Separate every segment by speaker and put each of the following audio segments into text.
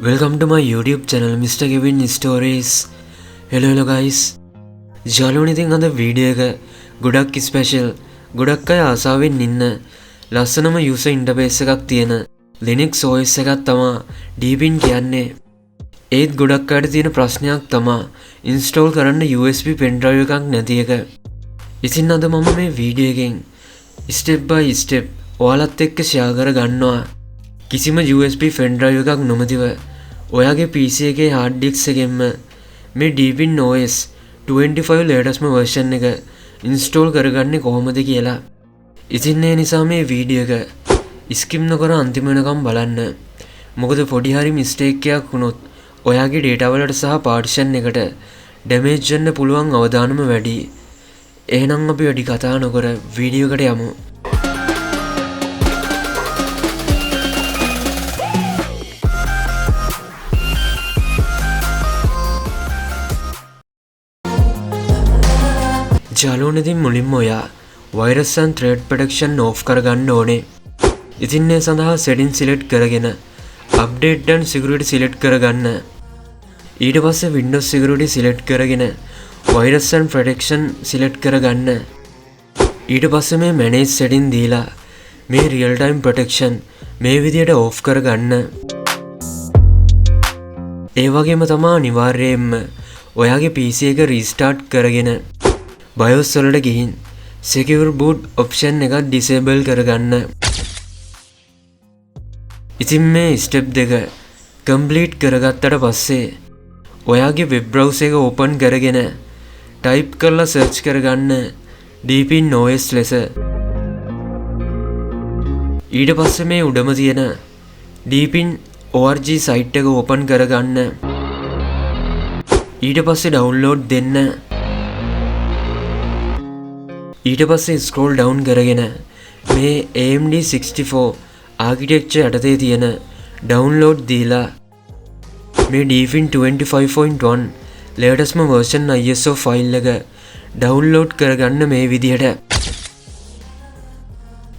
Speaker 1: Welcome to my YouTube channel Mr. Kevin Stories. Hello guys. යාළුවනේ ඉතින් අද video එක ගොඩක් ස්පෙෂල්. ගොඩක් අය ආසාවෙන් ඉන්න ලස්සනම user interface එකක් තියෙන Linux OS එකක් තමයි Deepin කියන්නේ. ඒත් ගොඩක් අයට තියෙන ප්‍රශ්නයක් තමයි install කරන්න USB pen drive එකක් නැති එක. ඉතින් අද මම මේ වීඩියෝ එකෙන් step by step ඔයාලත් එක්ක share කර ගන්නවා. කිසිම USB pen drive එකක් නොමැතිව ඔයාගේ PC එකේ hard disk එකෙන්ම මේ Deepin OS 25 latest version එක install කරගන්නේ කොහොමද කියලා. ඉතින් ඒ නිසා මේ වීඩියෝ එක skip නොකර අන්තිම වෙනකම් බලන්න. මොකද පොඩි හරි mistake එකක් වුණොත් ඔයාගේ data වලට සහ partition එකට damage වෙන්න පුළුවන් අවදානම වැඩි. එහෙනම් අපි වැඩි කතා නොකර වීඩියෝ එකට යමු. යාළුවනේ ඉතින් මුලින්ම ඔයා virus and threat protection off කරගන්න ඕනේ. ඉතින් ඒ සඳහා setting select කරගෙන update and security select කරගන්න. ඊට පස්සේ Windows security select කරගෙන virus and protection select කරගන්න. ඊට පස්සේ මේ manage setting දීලා මේ real time protection මේ විදියට off කරගන්න. ඒ වගේම තමයි අනිවාර්යයෙන්ම ඔයාගේ PC එක restart කරගෙන BIOS වලට ගිහින් secure boot option එක disable කරගන්න. ඉතින් මේ step දෙක complete කරගත්තට පස්සේ ඔයාගේ web browser එක open කරගෙන type කරලා search කරගන්න Deepin OS ලෙස. ඊට පස්සේ මේ උඩම තියෙන Deepin org site එක open කරගන්න. ඊට පස්සේ download දෙන්න. ඊට පස්සේ scroll down කරගෙන මේ AMD 64 architecture යටතේ තියෙන download දීලා මේ Deepin 25.1 latest version ISO file එක download කරගන්න මේ විදිහට.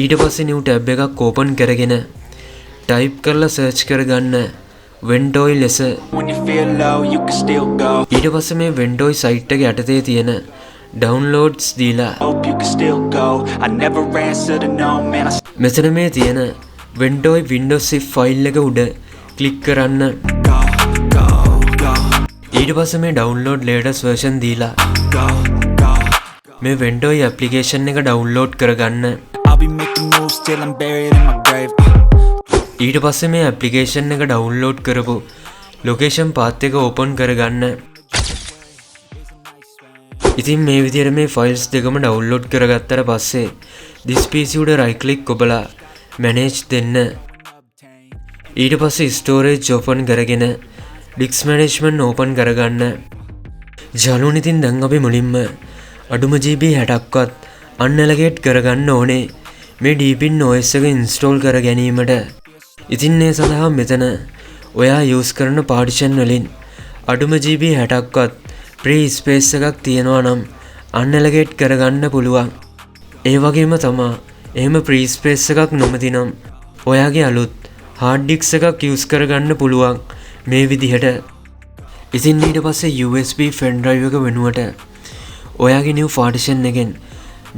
Speaker 1: ඊට පස්සේ new tab එකක් open කරගෙන type කරලා search කරගන්න Ventoy ලෙස. ඊට පස්සේ මේ Ventoy site එක යටතේ තියෙන downloads දීලා මෙතන මේ තියෙන Ventoy Windows zip file එක උඩ click කරන්න. ඊට පස්සේ මේ download latest version දීලා මේ Ventoy application එක download කරගන්න. ඊට පස්සේ මේ application එක download කරපු location path එක open කරගන්න. ඉතින් මේ විදිහට මේ files දෙකම download කරගත්තට පස්සේ this PC උඩ right click ඔබලා manage දෙන්න. ඊට පස්සේ storage open කරගෙන disk management open කරගන්න. යාළුවනේ ඉතින් දැන් අපි මුලින්ම අඩුම GB 60ක්වත් unallocate කරගන්න ඕනේ මේ Deepin OS එක install කර ගැනීමට. ඉතින් මේ සඳහා මෙතන ඔයා use කරන partition වලින් අඩුම GB 60ක්වත් free space එකක් තියෙනවා නම් unallocate කරගන්න පුළුවන්. ඒ වගේම තමයි එහෙම free space එකක් නොමැති නම් ඔයාගේ අලුත් hard disk එකක් use කරගන්න පුළුවන් මේ විදිහට. ඉතින් ඊට පස්සේ USB pen drive එක වෙනුවට ඔයාගේ new partition එකෙන්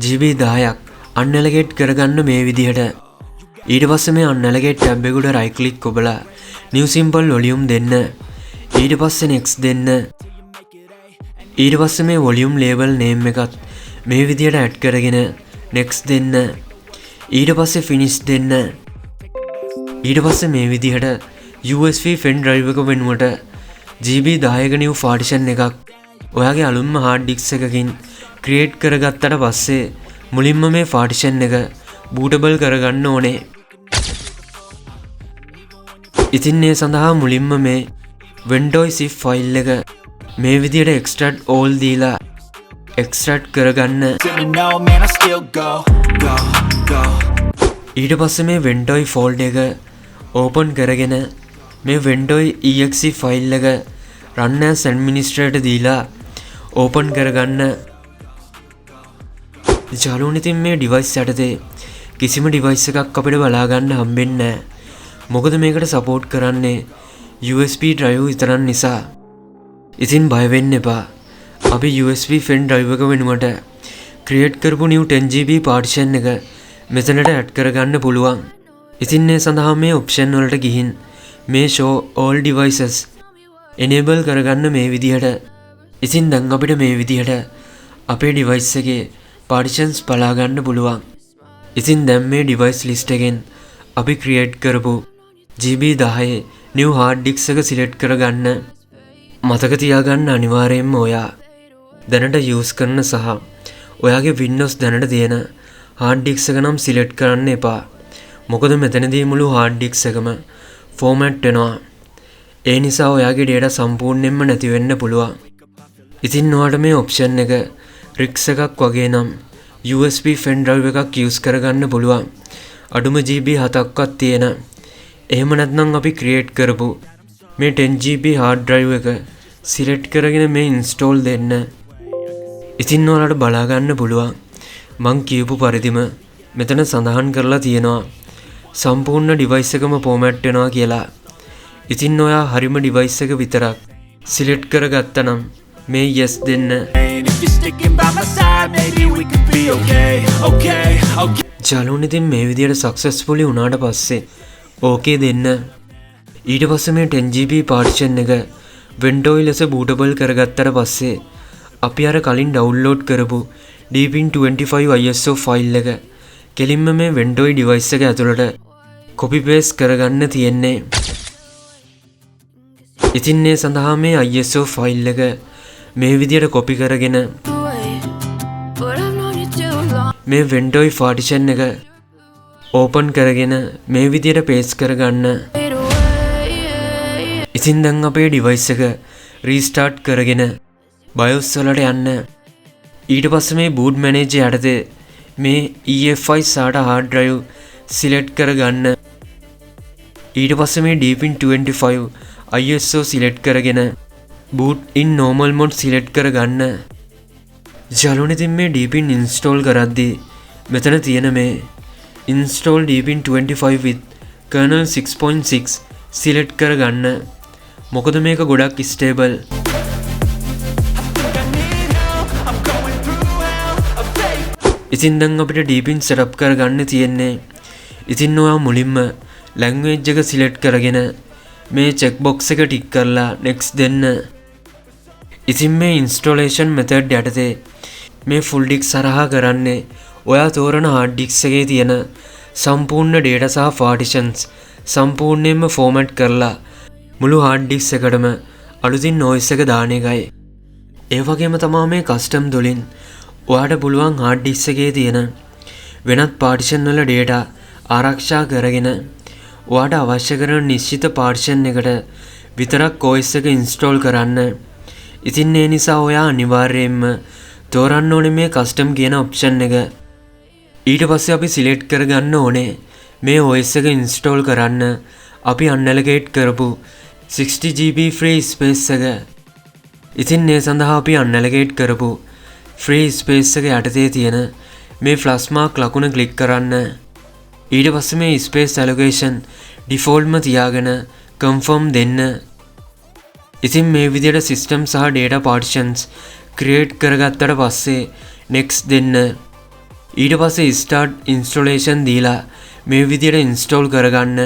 Speaker 1: GB 10ක් unallocate කරගන්න මේ විදිහට. ඊට පස්සේ මේ unallocate tab එක උඩ right click ඔබලා new simple volume දෙන්න. ඊට පස්සේ next දෙන්න. ඊට පස්සේ මේ volume label name එකත් මේ විදියට add කරගෙන next දෙන්න. ඊට පස්සේ finish දෙන්න. ඊට පස්සේ මේ විදියට USB pen drive එක වෙනුවට GB 10ක new partition එකක් ඔයාගේ අලුත්ම hard disk එකකින් create කරගත්තට පස්සේ මුලින්ම මේ partition එක bootable කරගන්න ඕනේ. ඉතින් මේ සඳහා මුලින්ම මේ Ventoy zip file එක මේ විදියට extract all දීලා extract කරගන්න. ඊට පස්සේ මේ Ventoy folder එක open කරගෙන මේ Ventoy exe file එක run as administrator දීලා open කරගන්න. යාළුවනේ ඉතින් මේ device යටතේ කිසිම device එකක් අපිට බලා ගන්න හම්බෙන්නේ නැහැ. මොකද මේකට support කරන්නේ USB drive විතරක් නිසා. ඉතින් බය වෙන්න එපා. අපි USB pen drive එක වෙනුවට create කරපු new 10GB partition එක මෙතනට add කරගන්න පුළුවන්. ඉතින් මේ සඳහා මේ option වලට ගිහින් මේ show all devices enable කරගන්න මේ විදිහට. ඉතින් දැන් අපිට මේ විදිහට අපේ device එකේ partitions බලා ගන්න පුළුවන්. ඉතින් දැන් මේ device list එකෙන් අපි create කරපු GB 10 new hard disk එක select කරගන්න. මතක තියාගන්න අනිවාර්යයෙන්ම ඔයා දැනට use කරන සහ ඔයාගේ Windows දැනට තියෙන hard disk එක නම් select කරන්න එපා. මොකද මෙතනදී මුළු hard disk එකම format වෙනවා. ඒ නිසා ඔයාගේ data සම්පූර්ණයෙන්ම නැති වෙන්න පුළුවන්. ඉතින් ඔයාලට මේ option එක RICS එකක් වගේ නම් USB pen drive එකක් use කරගන්න පුළුවන්. අඩුම GB 7ක්වත් තියෙන. එහෙම නැත්නම් අපි create කරපු මේ 10GB hard drive එක select කරගෙන මේ install දෙන්න. ඉතින් ඔයාලට බලා ගන්න පුළුවන් මං කියපු පරිදිම මෙතන සඳහන් කරලා තියෙනවා සම්පූර්ණ device එකම format වෙනවා කියලා. ඉතින් ඔයා හරිම device එක විතරක් select කරගත්තා නම් මේ yes දෙන්න. ජලුන් ඉතින් මේ විදියට successfully වුණාට පස්සේ okay දෙන්න. ඊට පස්සේ මේ 10GB partition එක Windows ලෙස bootable කරගත්තට පස්සේ අපි අර කලින් download කරපු Deepin 25 ISO file එක කෙලින්ම මේ Windows device එක ඇතුළට copy paste කරගන්න තියෙන්නේ. ඉතින් මේ සඳහා මේ ISO file එක මේ විදියට copy කරගෙන මේ Windows partition එක open කරගෙන මේ විදියට paste කරගන්න. ඉතින් දැන් අපේ device එක restart කරගෙන BIOS වලට යන්න. ඊට පස්සේ මේ boot manager යටතේ මේ EFI SATA hard drive select කරගන්න. ඊට පස්සේ මේ Deepin 25 ISO select කරගෙන boot in normal mode select කරගන්න. ජලුන් ඉතින් මේ Deepin install කරද්දී මෙතන තියෙන මේ install Deepin 25 with kernel 6.6 select කරගන්න. මොකද මේක ගොඩක් stable. ඉතින් දැන් අපිට Deepin setup කරගන්න තියෙන්නේ. ඉතින් ඔයා මුලින්ම language එක select කරගෙන මේ check box එක tick කරලා next දෙන්න. ඉතින් මේ installation method යටතේ මේ full disk සරහා කරන්නේ ඔයා තෝරන hard disk එකේ තියෙන සම්පූර්ණ data සහ partitions සම්පූර්ණයෙන්ම format කරලා මුළු hard disk එකටම අලුතින් noise එක දාන එකයි. ඒ වගේම තමයි මේ custom තුලින් ඔයාට පුළුවන් hard disk එකේ තියෙන වෙනත් partition වල data ආරක්ෂා කරගෙන ඔයාට අවශ්‍ය කරන නිශ්චිත partition එකට විතරක් OS එක install කරන්න. ඉතින් ඒ නිසා ඔයා අනිවාර්යයෙන්ම තෝරන්න ඕනේ මේ custom කියන option එක. ඊට පස්සේ අපි select කරගන්න ඕනේ මේ OS එක install කරන්න අපි unallocate කරපු 60GB free space එක. ඉතින් මේ සඳහා අපි unallocate කරපු free space එක යටතේ තියෙන මේ plus mark ලකුණ click කරන්න. ඊට පස්සේ මේ space allocation default ම තියාගෙන confirm දෙන්න. ඉතින් මේ විදිහට system සහ data partitions create කරගත්තට පස්සේ next දෙන්න. ඊට පස්සේ start installation දීලා මේ විදිහට install කරගන්න.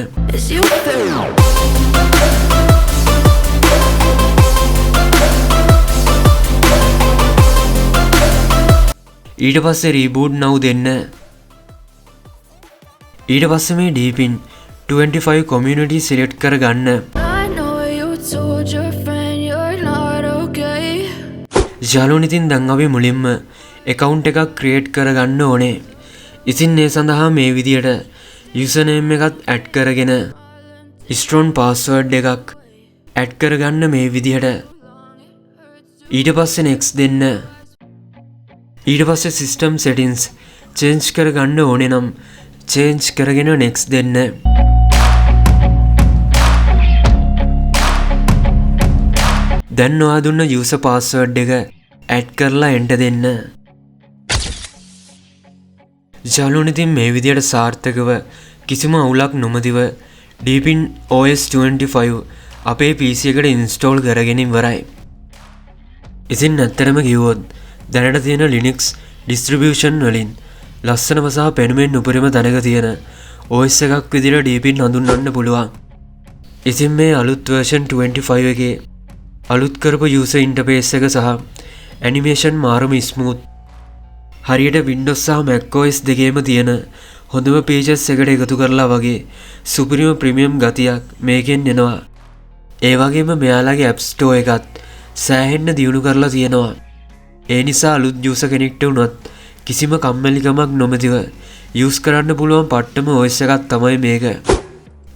Speaker 1: ඊට පස්සේ reboot now දෙන්න. ඊට පස්සේ මේ Deepin 25 community select කරගන්න. ජලුන් ඉතින් දැන් අපි මුලින්ම account එකක් create කරගන්න ඕනේ. ඉතින් මේ සඳහා මේ විදියට username එකත් add කරගෙන strong password එකක් add කරගන්න මේ විදියට. ඊට පස්සේ next දෙන්න. ඊට පස්සේ system settings change කරගන්න ඕනේ නම් change කරගෙන next දෙන්න. දැන් ඔයා දුන්න user password එක add කරලා enter දෙන්න. ජලුන් ඉතින් මේ විදියට සාර්ථකව කිසිම අවුලක් නොමැතිව Deepin OS 25 අපේ PC එකට ඉන්ස්ටෝල් කරගෙන ඉවරයි. ඉතින් ඇත්තටම කිව්වොත් දැනට තියෙන Linux distribution වලින් ලස්සනම සහ පෙනුමෙන් උපරිම තැනක තියෙන OS එකක් විදිහට Deepin හඳුන්වන්න පුළුවන්. ඉතින් මේ අලුත් version 25 එකේ අලුත් කරපු user interface එක සහ animation මාරුම smooth. හරියට Windows සහ macOS දෙකේම තියෙන හොඳම features එකට එකතු කරලා වගේ සුපිරිම ප්‍රීමියම් ගතියක් මේකෙන් එනවා. ඒ වගේම මෙයාලගේ App Store එකත් සෑහෙන්න දියුණු කරලා තියෙනවා. ඒ නිසා අලුත් user කෙනෙක්ට වුණත් කිසිම කම්මැලිකමක් නොමැතිව use කරන්න පුළුවන් පට්ටම OS එකක් තමයි මේක.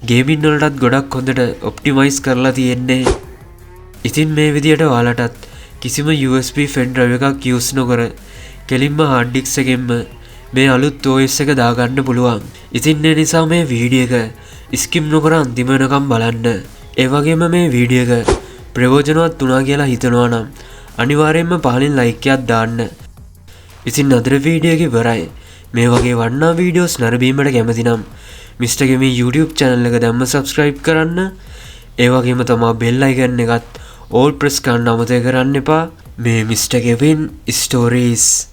Speaker 1: ගේමින් වලටත් ගොඩක් හොඳට ඔප්ටිමයිස් කරලා තියෙන්නේ. ඉතින් මේ විදියට ඔයාලටත් කිසිම USB pen drive එකක් use නොකර කෙලින්ම hard disk එකෙන්ම මේ අලුත් OS එක දාගන්න පුළුවන්. ඉතින් ඒ නිසා මේ වීඩියෝ එක skip නොකර අන්තිම වෙනකම් බලන්න. ඒ වගේම මේ වීඩියෝ එක ප්‍රයෝජනවත් වුණා කියලා හිතනවා නම් අනිවාර්යයෙන්ම පහලින් like එකක් දාන්න. ඉතින් අද වීඩියෝ එක ඉවරයි. මේ වගේ වටිනා වීඩියෝස් නරඹීමට කැමති නම් Mr. Kevin YouTube channel එක දැම්ම subscribe කරන්න. ඒ වගේම තමයි bell icon එකත් all press කරන්න අමතක කරන්න එපා. මේ Mr. Kevin Stories